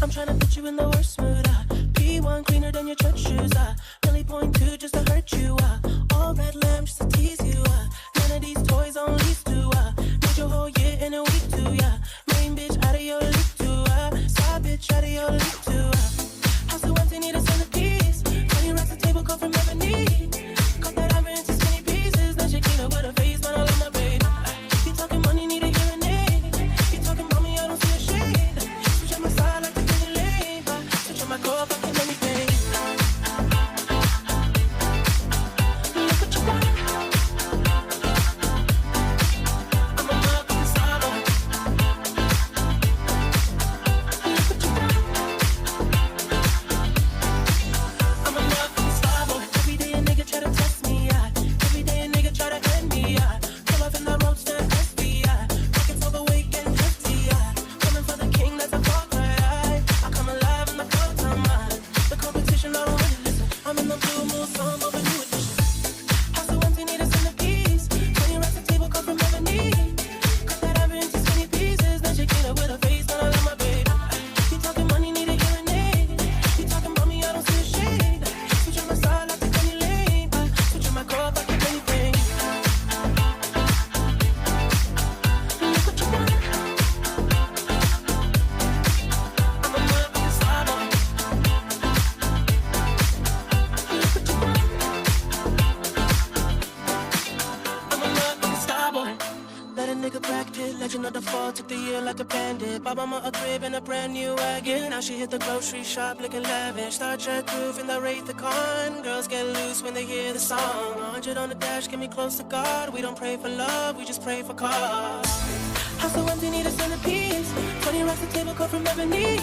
I'm trying to put you in the worst mood. P1 cleaner than your church shoes. Really point two just to hurt you. All red lamb just to tease you. None of these toys on lease to. Need your whole year in a week too. Main bitch out of your league too. Side bitch out of your league too. House so empty, need a centerpiece. 20 racks a table cut from ebony. Cut that iron into skinny pieces. Then she clean up with her face, but I love my babe. You talking money, need a hearing aid. You talking about me, I don't see a shade. Switch on my side like the penny lane. Switch on my core, fucking anything. Look what you want. I'm a motherfucking star boy. Look what you want. I'm a motherfucking star boy. Every day a nigga try to test me, every day a nigga try to end me, pull up in that roadster FBI. Pockets overweight, getting hefty, coming for the king, that's a far cry. I come alive in the full time, the competition, I don't really listen. I'm in the blue moon, song over new edition. House so empty, need a centerpiece. 20 racks a table cut from ebony. Cut that iron into skinny pieces. Then she clean up with her face, but I love my babe. You talking money, need a hearing aid. You talking about me, I don't see a shade. Switch on my side like the penny lane. Switch on my core, like a penny thing. Look what you want. I'm a motherfucking star boy. Look what you want. I'm a motherfucking star boy. Let a nigga practice, legend of the fall, took the year like a bandit. Bought mama a crib and a brand new wagon. Now she hit the grocery shop looking lavish. Star Trek roof in the Wraith the Con. Girls get loose when they hear the song. 100 on the dash, get me close to God. We don't pray for love, we just pray for cause. House so empty, need a centerpiece. 20 racks a table cut from ebony.